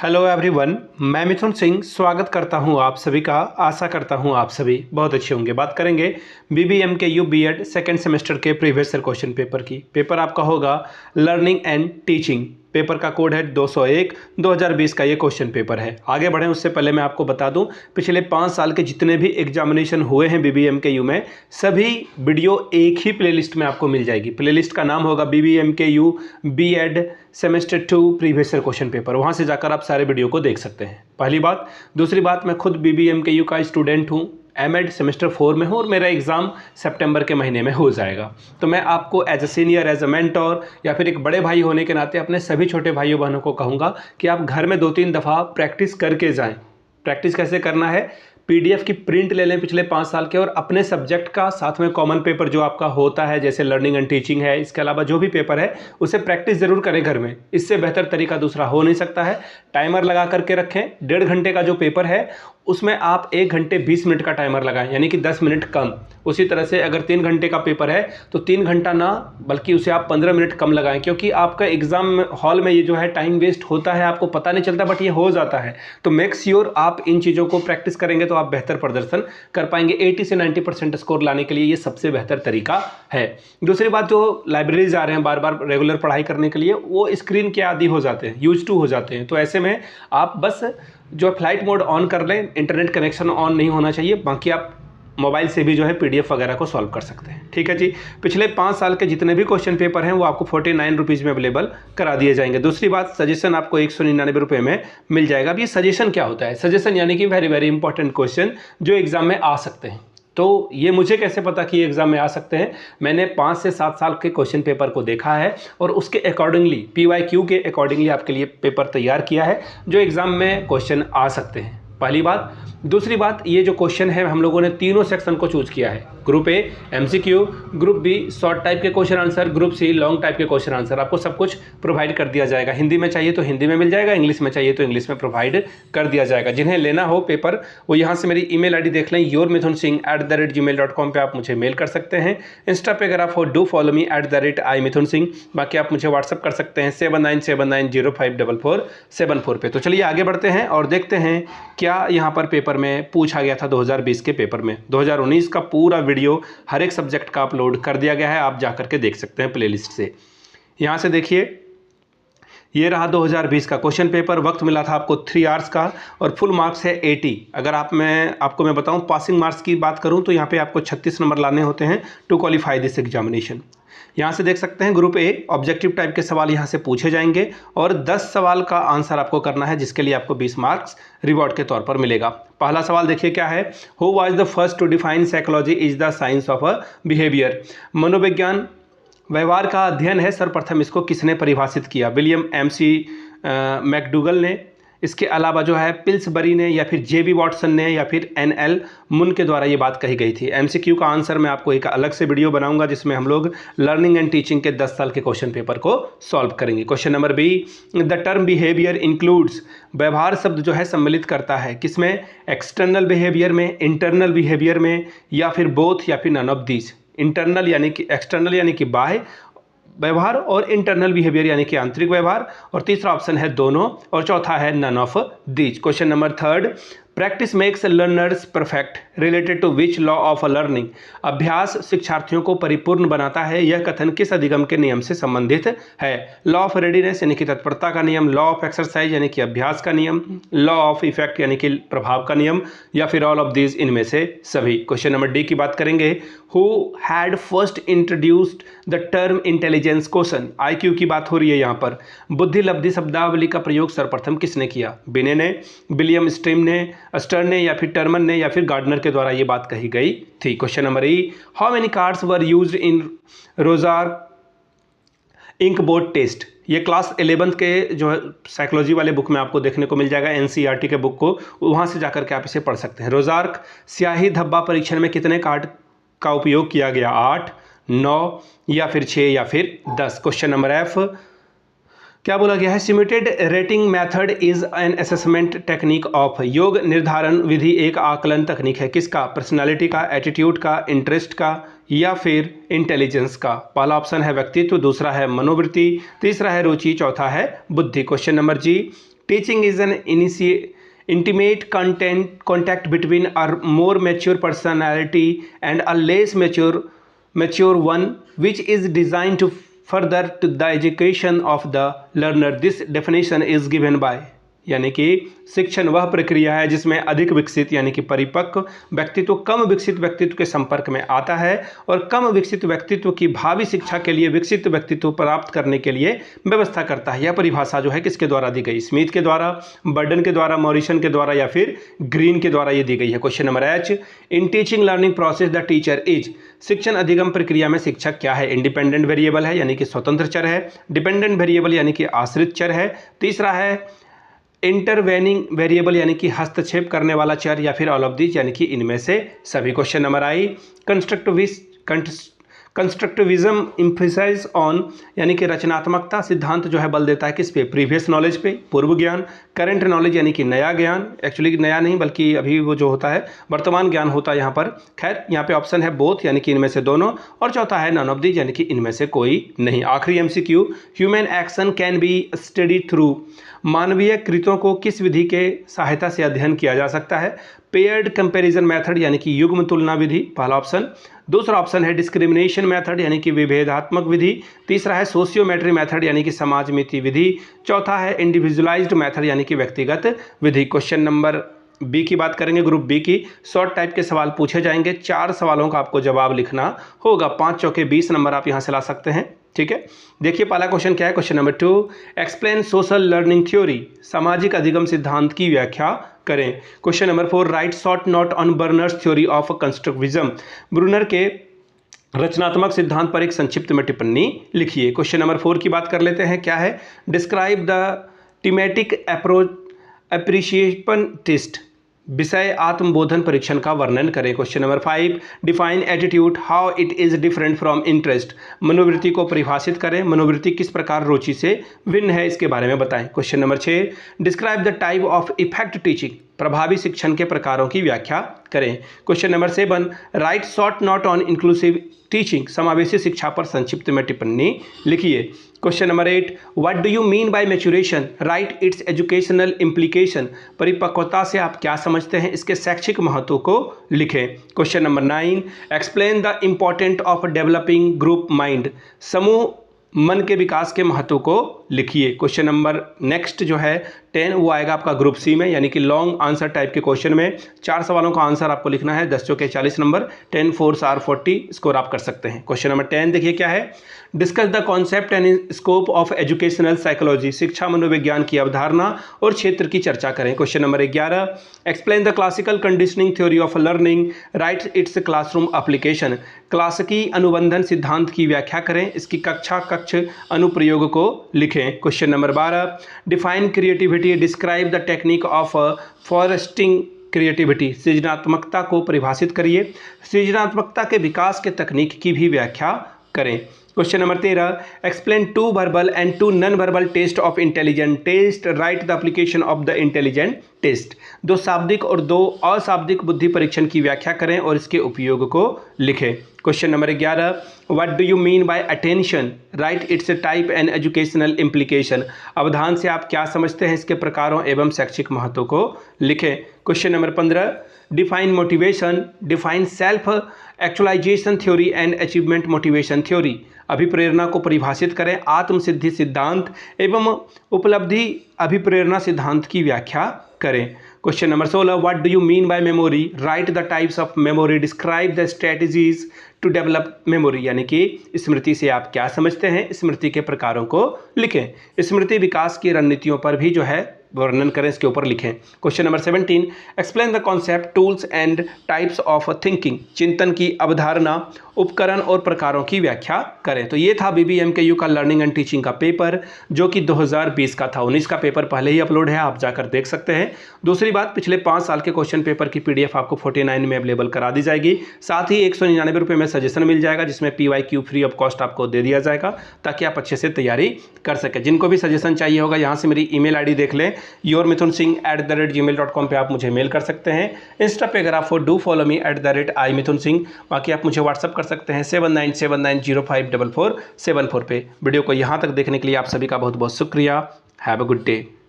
Hello everyone, मैं मिथुन सिंह स्वागत करता हूं आप सभी का। आशा करता हूं आप सभी बहुत अच्छे होंगे। बात करेंगे BBMKU बीएड सेकेंड सेमेस्टर के प्रीवियस ईयर क्वेश्चन पेपर की। पेपर आपका होगा लर्निंग एंड टीचिंग। पेपर का कोड है 201 2020 का ये क्वेश्चन पेपर है। आगे बढ़ें उससे पहले मैं आपको बता दूं, पिछले 5 साल के जितने भी एग्जामिनेशन हुए हैं BBMKU में, सभी वीडियो एक ही प्लेलिस्ट में आपको मिल जाएगी। प्लेलिस्ट का नाम होगा BBMKU BEd semester 2 previous year question paper. वहाँ से जाकर आप सारे वीडियो को देख सकते हैं। पहली बात। दूसरी बात, मैं खुद BBMKU का स्टूडेंट हूँ, एमएड सेमेस्टर 4 में हूँ और मेरा एग्ज़ाम सितंबर के महीने में हो जाएगा। तो मैं आपको as a senior, as a mentor या फिर एक बड़े भाई होने के नाते अपने सभी छोटे भाइयों बहनों को कहूँगा कि आप घर में 2-3 दफ़ा प्रैक्टिस करके जाएं। प्रैक्टिस कैसे करना है? PDF की प्रिंट ले लें पिछले 5 साल के, और अपने सब्जेक्ट का साथ में कॉमन पेपर जो आपका होता है, जैसे लर्निंग एंड टीचिंग है, इसके अलावा जो भी पेपर है उसे प्रैक्टिस ज़रूर करें घर में। इससे बेहतर तरीका दूसरा हो नहीं सकता है। टाइमर लगा करके रखें। 1.5 घंटे का जो पेपर है उसमें आप 1 घंटे 20 मिनट का टाइमर लगाएं, यानी कि 10 मिनट कम। उसी तरह से अगर 3 घंटे का पेपर है तो 3 घंटा ना, बल्कि उसे आप 15 मिनट कम लगाएं, क्योंकि आपका एग्जाम हॉल में ये जो है टाइम वेस्ट होता है, आपको पता नहीं चलता, बट ये हो जाता है। तो मेक श्योर आप इन चीज़ों को प्रैक्टिस करेंगे तो आप बेहतर प्रदर्शन कर पाएंगे। 80 से 90% स्कोर लाने के लिए ये सबसे बेहतर तरीका है। दूसरी बात, जो लाइब्रेरी जा रहे हैं बार बार रेगुलर पढ़ाई करने के लिए, वो स्क्रीन के आदी हो जाते हैं, यूज टू हो जाते हैं। तो ऐसे में आप बस जो फ्लाइट मोड ऑन कर लें, इंटरनेट कनेक्शन ऑन नहीं होना चाहिए, बाकी आप मोबाइल से भी जो है PDF वगैरह को सॉल्व कर सकते हैं। ठीक है जी। पिछले 5 साल के जितने भी क्वेश्चन पेपर हैं वो आपको 49 रुपीज़ में अवेलेबल करा दिए जाएंगे। दूसरी बात, सजेशन आपको 199 रुपये में मिल जाएगा। अब ये सजेशन क्या होता है? सजेशन यानी कि वेरी वेरी इंपॉर्टेंट क्वेश्चन जो एग्जाम में आ सकते हैं। तो ये मुझे कैसे पता कि ये एग्जाम में आ सकते हैं? मैंने 5 से 7 साल के क्वेश्चन पेपर को देखा है और उसके अकॉर्डिंगली, PYQ के अकॉर्डिंगली आपके लिए पेपर तैयार किया है जो एग्जाम में क्वेश्चन आ सकते हैं। पहली बात। दूसरी बात, ये जो क्वेश्चन है हम लोगों ने तीनों सेक्शन को चूज किया है। Group A MCQ, group B short type के question answer, group C long type के क्वेश्चन आंसर। आपको सब कुछ प्रोवाइड कर दिया जाएगा। हिंदी में चाहिए तो हिंदी में मिल जाएगा, इंग्लिश में चाहिए तो इंग्लिश में प्रोवाइड कर दिया जाएगा। जिन्हें लेना हो पेपर वो यहाँ से मेरी email ID देख लें, yourmithunsingh@gmail.com पे आप मुझे मेल कर सकते हैं। इंस्टा पे अगर आप हो, डू फॉलो मी @imithunsingh। बाकी आप मुझे व्हाट्सअप कर सकते हैं 7979054474 पे। तो चलिए आगे बढ़ते हैं और देखते हैं क्या यहाँ पर पेपर में पूछा गया था 2020 के पेपर में। 2019 का पूरा वीडियो हर एक सब्जेक्ट का अपलोड कर दिया गया है, आप जाकर के देख सकते हैं प्लेलिस्ट से। यहाँ से देखिए, ये रहा 2020 का क्वेश्चन पेपर। वक्त मिला था आपको 3 आवर्स का और फुल मार्क्स है 80। अगर आपको मैं बताऊं, पासिंग मार्क्स की बात करूं तो यहाँ पे आपको 36 नंबर लाने होते हैं टू क्वालिफाई दिस एग्जामिनेशन। यहाँ से देख सकते हैं ग्रुप ए ऑब्जेक्टिव टाइप के सवाल यहाँ से पूछे जाएंगे और 10 सवाल का आंसर आपको करना है, जिसके लिए आपको 20 मार्क्स रिवॉर्ड के तौर पर मिलेगा। पहला सवाल देखिए क्या है। Who was the first to define psychology is the science of a behaviour. मनोविज्ञान व्यवहार का अध्ययन है, सर्वप्रथम इसको किसने परिभाषित किया? विलियम MC मैकडूगल ने। इसके अलावा जो है पिल्सबरी ने, या फिर JB वॉटसन ने, या फिर NL मुन के द्वारा ये बात कही गई थी। MCQ का आंसर मैं आपको एक अलग से वीडियो बनाऊंगा जिसमें हम लोग लर्निंग एंड टीचिंग के 10 साल के क्वेश्चन पेपर को सॉल्व करेंगे। Question number B, the term behaviour includes. व्यवहार शब्द जो है सम्मिलित करता है किसमें? एक्सटर्नल बिहेवियर में, इंटरनल बिहेवियर में, या फिर बोथ, या फिर नन ऑफ दीज। इंटरनल यानी कि एक्सटर्नल यानी कि बाह्य व्यवहार, और इंटरनल बिहेवियर यानी कि आंतरिक व्यवहार, और तीसरा ऑप्शन है दोनों, और चौथा है none of these. Question number 3, practice makes learners perfect related to which law of learning. अभ्यास शिक्षार्थियों को परिपूर्ण बनाता है, यह कथन किस अधिगम के नियम से संबंधित है? लॉ ऑफ रेडीनेस यानी कि तत्परता का नियम, लॉ ऑफ एक्सरसाइज यानी कि अभ्यास का नियम, लॉ ऑफ इफेक्ट यानी कि प्रभाव का नियम, या फिर ऑल ऑफ दीज, इनमें से सभी। क्वेश्चन नंबर D की बात करेंगे। Who had first introduced the term intelligence question. IQ की बात हो रही है यहाँ पर। बुद्धि लब्धि शब्दावली का प्रयोग सर्वप्रथम किसने किया? बिने ने, विलियम स्ट्रीम ने, स्टर्न ने, या फिर टर्मन ने, या फिर गार्डनर के द्वारा ये बात कही गई थी। Question number E, how many cards were used in Rorschach ink blot test. ये क्लास 11th के जो है साइकोलॉजी वाले बुक में आपको देखने को मिल जाएगा, NCERT के बुक को, वहाँ से जाकर के आप इसे पढ़ सकते हैं। रोजार्क स्याही धब्बा परीक्षण में कितने कार्ड का उपयोग किया गया? 8, 9, या फिर 6, या फिर 10। क्वेश्चन नंबर F, क्या बोला गया है? Simulated rating method is an assessment technique of. योग निर्धारण विधि एक आकलन तकनीक है किसका? पर्सनालिटी का, एटीट्यूड का, इंटरेस्ट का, या फिर इंटेलिजेंस का। पहला ऑप्शन है व्यक्तित्व, दूसरा है मनोवृत्ति, तीसरा है रुचि, चौथा है बुद्धि। Question number G, teaching is an intimate contact between a more mature personality and a less mature one, which is designed to further to the education of the learner. This definition is given by, यानी कि शिक्षण वह प्रक्रिया है जिसमें अधिक विकसित यानी कि परिपक्व व्यक्तित्व कम विकसित व्यक्तित्व के संपर्क में आता है और कम विकसित व्यक्तित्व की भावी शिक्षा के लिए विकसित व्यक्तित्व प्राप्त करने के लिए व्यवस्था करता है। यह परिभाषा जो है किसके द्वारा दी गई? स्मिथ के द्वारा, बर्डन के द्वारा, मॉरिसन के द्वारा या फिर ग्रीन के द्वारा ये दी गई है। Question number H, in teaching learning process the teacher is, शिक्षण अधिगम प्रक्रिया में शिक्षक क्या है? इंडिपेंडेंट वेरिएबल है यानी कि स्वतंत्र चर है, डिपेंडेंट वेरिएबल यानी कि आश्रित चर है, तीसरा है इंटरवेनिंग वेरिएबल यानी कि हस्तक्षेप करने वाला चर, या फिर ऑल ऑफ दीज यानी कि इनमें से सभी। Question number I, constructivism emphasise on, यानी कि रचनात्मकता सिद्धांत जो है बल देता है किस पे? प्रीवियस नॉलेज पे, पूर्व ज्ञान। करंट नॉलेज यानी कि नया ज्ञान, एक्चुअली नया नहीं बल्कि अभी वो जो होता है वर्तमान ज्ञान होता है यहाँ पर। खैर यहाँ पे ऑप्शन है बोथ यानी कि इनमें से दोनों, और चौथा है नन ऑफ दीज यानी कि इनमें से कोई नहीं। आखिरी MCQ, human action can be study through, मानवीय कृत्यों को किस विधि के सहायता से अध्ययन किया जा सकता है? पेयर्ड कंपैरिजन मेथड यानी कि युग्म तुलना विधि, पहला ऑप्शन। दूसरा ऑप्शन है डिस्क्रिमिनेशन मेथड यानी कि विभेदात्मक विधि। तीसरा है सोशियोमेट्री मेथड यानी कि समाजमिति विधि। चौथा है इंडिविजुअलाइज्ड मेथड यानी कि व्यक्तिगत विधि। क्वेश्चन नंबर बी की बात करेंगे, ग्रुप बी की। शॉर्ट टाइप के सवाल पूछे जाएंगे, 4 सवालों का आपको जवाब लिखना होगा। 5 चौके 20 नंबर आप यहाँ से ला सकते हैं, ठीक है। देखिए पहला क्वेश्चन क्या है, question number 2, explain social learning theory, सामाजिक अधिगम सिद्धांत की व्याख्या करें। Question number 4, write short note on Bruner's theory of constructivism, Bruner के रचनात्मक सिद्धांत पर एक संक्षिप्त में टिप्पणी लिखिए। क्वेश्चन नंबर 4 की बात कर लेते हैं, क्या है? Describe the thematic appreciation test, विषय आत्मबोधन परीक्षण का वर्णन करें। Question number 5, define attitude, how it is different from interest, मनोवृत्ति को परिभाषित करें, मनोवृत्ति किस प्रकार रुचि से भिन्न है इसके बारे में बताएं। Question number 6, describe the type of effect teaching, प्रभावी शिक्षण के प्रकारों की व्याख्या करें। Question number 7, right short note on inclusive teaching, समावेशी शिक्षा पर संक्षिप्त में टिप्पणी लिखिए। Question number 8, what do you mean bye maturation, right it's educational implication, परिपक्वता से आप क्या समझते हैं, इसके शैक्षिक महत्व को लिखें। Question number 9, explain the important of developing group mind, समूह मन के विकास के महत्व को लिखिए। क्वेश्चन नंबर नेक्स्ट जो है 10 वो आएगा आपका ग्रुप सी में, यानी कि लॉन्ग आंसर टाइप के क्वेश्चन में 4 सवालों का आंसर आपको लिखना है। 10 चौके 40 नंबर, 10 4 आर 40 स्कोर आप कर सकते हैं। क्वेश्चन नंबर 10 देखिए क्या है, discuss the concept and scope of educational psychology, शिक्षा मनोविज्ञान की अवधारणा और क्षेत्र की चर्चा करें। Question number 11, explain the classical conditioning theory of learning, write its classroom application, क्लासिकी अनुबंधन सिद्धांत की व्याख्या करें, इसकी कक्ष अनुप्रयोग को लिखें। Question number 12, define creativity, describe the technique of fostering creativity, सृजनात्मकता को परिभाषित करिए, सृजनात्मकता के विकास के तकनीक की भी व्याख्या करें। Question number 13, explain 2 verbal and 2 non verbal test of intelligent test, write the application of the intelligent test, 2 शाब्दिक और 2 अशाब्दिक बुद्धि परीक्षण की व्याख्या करें और इसके उपयोग को लिखें। Question number 11, what do you mean by attention, write its type and educational implication, अवधान से आप क्या समझते हैं, इसके प्रकारों एवं शैक्षिक महत्व को लिखें। Question number 15, define motivation, define self actualization theory and achievement motivation theory, अभिप्रेरणा को परिभाषित करें, आत्मसिद्धि सिद्धांत एवं उपलब्धि अभिप्रेरणा सिद्धांत की व्याख्या करें। Question number 16, what do you mean by memory, write the types of memory, describe the strategies to develop memory, यानी कि स्मृति से आप क्या समझते हैं, स्मृति के प्रकारों को लिखें। स्मृति विकास की रणनीतियों पर भी जो है वर्णन करें, इसके ऊपर लिखें। Question number 17, explain the concept tools and types of thinking, चिंतन की अवधारणा, उपकरण और प्रकारों की व्याख्या करें। तो ये था BBMKU का लर्निंग एंड टीचिंग का पेपर, जो कि 2020 का था। 19 का पेपर पहले ही अपलोड है, आप जाकर देख सकते हैं। दूसरी बात, पिछले 5 साल के क्वेश्चन पेपर की PDF आपको 49 में अवेलेबल करा दी जाएगी। साथ ही 199 रुपये में सजेशन मिल जाएगा, जिसमें PYQ फ्री ऑफ कॉस्ट आपको दे दिया जाएगा, ताकि आप अच्छे से तैयारी कर सकें। जिनको भी सजेशन चाहिए होगा, यहाँ से मेरी email ID देख लें, yourmithunsingh@gmail.com पे आप मुझे मेल कर सकते हैं। इंस्टा पे अगर आप डू फॉलो मी @imithunsingh, बाकी आप मुझे व्हाट्सअप कर सकते हैं 7979054474 पे। वीडियो को यहाँ तक देखने के लिए आप सभी का बहुत बहुत शुक्रिया। Have a good day.